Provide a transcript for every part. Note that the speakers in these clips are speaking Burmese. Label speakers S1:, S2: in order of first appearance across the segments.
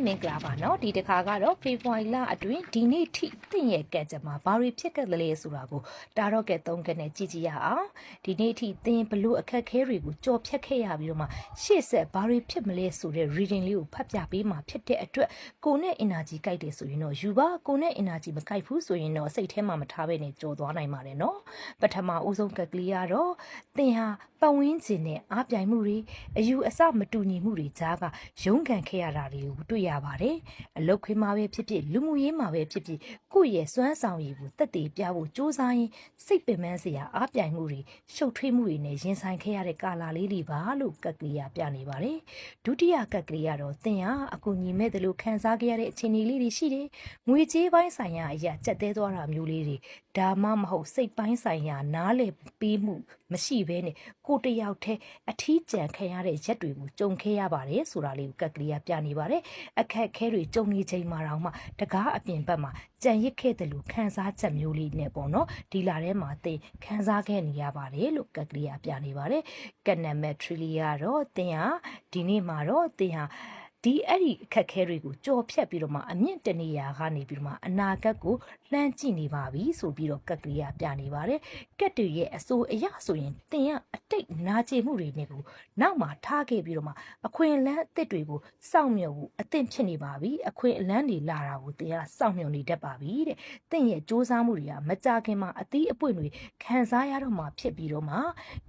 S1: မင်္ဂလာပါနော်ဒီတစ်ခါကတော့ဖေဖော်ဝါရီလအတွင်းဒီနေ့ထိတင့်ရဲ့ကံကြမ္မာဘာတွေဖြစ်ခဲ့သလဲဆိုတာကိုတာတော့ကဲသုံးကနဲ့ကြည့်ကြည့်ရအောင်ဒီနေ့ထိသင်ဘလို့အခက်ခဲတွေကိုကြော်ဖြတ်ခဲ့ရပြီးတော့မှရှေ့ဆက်ဘာတွေဖြစ်မလဲဆိုတဲ့ reading လေးကိုဖတ်ပြပေးမှာဖြစ်တဲ့အတွက်ကိုနဲ့ energy ကြိုက်တယ်ဆိုရင်တော့ယူပါကိုနဲ့ energy မကြိုက်ဘူးဆိုရင်တော့စိတ်ထဲမှာမထားဘဲနဲ့ကြော်သွားနိုင်ပါတယ်နော်ပထမဦးဆုံးကကလေးကတော့သင်ဟာပတ်ဝန်းကျင်နဲ့အားပြိုင်မှုတွေအယူအဆမတူညီမှုတွေကြားကရုန်းကန်ခဲ့ရတာတွေကိုတွေ့ရပါတယ်အလုတ်ခွေးမှာပဲဖြစ်ဖြစ်လူမှုရေးမှာပဲဖြစ်ဖြစ်ကိုယ့်ရဲ့စွမ်းဆောင်ရည်ကိုတက်တည်ပြဖို့စ조사ရင်စိတ်ပင်ပန်းစရာအားပြိုင်မှုတွေရှုပ်ထွေးမှုတွေနဲ့ရင်ဆိုင်ခဲ့ရတဲ့ကာလလေးတွေပါလို့ကကလေးကပြနေပါတယ်ဒုတိယကကလေးကတော့သင်ဟာအကူညီမဲ့တယ်လို့ခံစားခဲ့ရတဲ့အခြေအနေလေးတွေရှိတယ်ငွေကြေးပိုင်းဆိုင်ရာအရာကြက်သေးသွားတာမျိုးလေးတွေဒါမှမဟုတ်စိတ်ပိုင်းဆိုင်ရာနားလည်ပေးမှုမရှိဘဲနဲ့ကိုတယောက်တည်းအထီးကျန်ခံရတဲ့ရက်တွေကိုကြုံခဲ့ရပါတယ်ဆိုတာလေးကိုကကလေးကပြနေပါတယ်အခက်ခဲတွေကြုံနေချိန်မှာတော့မှတကားအပြင်ဘက်မှာကြံရစ်ခဲ့တယ်လို့ခံစားချက်မျိုးလေးနဲ့ပေါ့နော်ဒီလာထဲမှာသင်ခံစားခဲ့နေရပါတယ်လို့ကကလေးကပြနေပါတယ်ကနမက်ထရီလီကတော့သင်ဟာဒီနေ့မှာတော့သင်ဟာဒီအဲ့ဒီအခက်ခဲတွေကိုကြော်ဖြတ်ပြီးတော့မှအမြင့်တနေရာကနေပြီးတော့မှအနာဂတ်ကိုလှမ်းကြည့်နေပါပြီဆိုပြီးတော့ကက်ကလေးကပြနေပါတယ်ကက်တွေရဲ့အစိုးအရာဆိုရင်တင်ရအတိတ်နာကျင်မှုတွေနဲ့ကိုနောက်မှာထားခဲ့ပြီးတော့မှအခွင့်အလန်းအသစ်တွေကိုစောင့်မျှော်ဖို့အသင့်ဖြစ်နေပါပြီအခွင့်အလန်းတွေလာတာကိုတင်ရစောင့်မျှော်နေတတ်ပါပြီတဲ့တင့်ရဲ့စ조사မှုတွေကမကြခင်မှာအသီးအပွင့်တွေခံစားရတော့မှဖြစ်ပြီးတော့မှ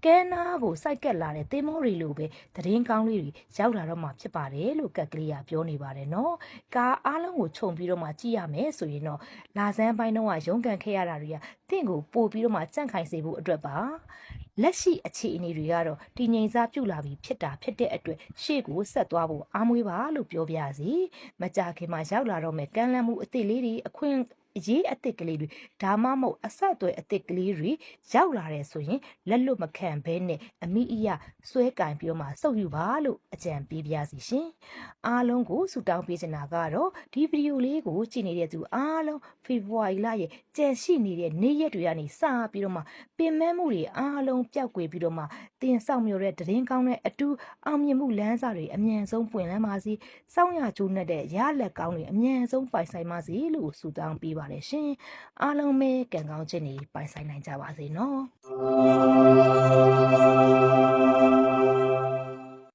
S1: ကဲနာကိုစိုက်ကက်လာတဲ့တင်မောတွေလိုပဲသတင်းကောင်းလေးတွေရောက်လာတော့မှဖြစ်ပါတယ်လို့ကလေးကပြောနေပါတယ်နော်ကားအားလုံးကိုခြုံပြီးတော့မှကြည့်ရမယ်ဆိုရင်တော့လာစမ်းပိုင်းတော့ရုန်းကန်ခဲ့ရတာတွေကတင့်ကိုပို့ပြီးတော့မှကြန့်ခိုင်စေဖို့အတွက်ပါလက်ရှိအခြေအနေတွေကတော့တည်ငြိမ်စားပြုလာပြီးဖြစ်တဲ့အတွက်ရှေ့ကိုဆက်သွားဖို့အားမွေးပါလို့ပြောပြစီမကြခင်မှာရောက်လာတော့မယ်ကမ်းလှမ်းမှုအသစ်လေးတွေအခွင့်ရေးအသစ်ကလေးတွေဒါမှမဟုတ်အဆက်အသွယ်အသစ်ကလေးတွေရောက်လာတယ်ဆိုရင်လက်လွတ်မခံဘဲနဲ့အမိအယဆွဲကင်ပြီးတော့မှစုပ်ယူပါလို့အကြံပေးပြစီရှင်အားလုံးကိုဆုတောင်းပေးချင်တာကတော့ဒီဗီဒီယိုလေးကိုကြည့်နေတဲ့သူအားလုံးဖေဖော်ဝါရီလရဲ့ကြံရှိနေတဲ့နေ့ရက်တွေကနေစပြီးတော့မှပင်မမှုတွေအားလုံးပျောက်ကွယ်ပြီးတော့မှတင်ဆောင်မျိုးတဲ့သတင်းကောင်းတဲ့အတူအောင်မြင်မှုလမ်းစာတွေအမြန်ဆုံးပွင့်လန်းပါစေစောင့်ရကျိုးနဲ့တဲ့ရလက်ကောင်းတွေအမြန်ဆုံးပိုင်ဆိုင်ပါစေလို့ဆုတောင်းပေးပါတယ်ရှင်အားလုံးပဲကံကောင်းခြင်းတွေပိုင်ဆိုင်နိုင်ကြပါစေနော်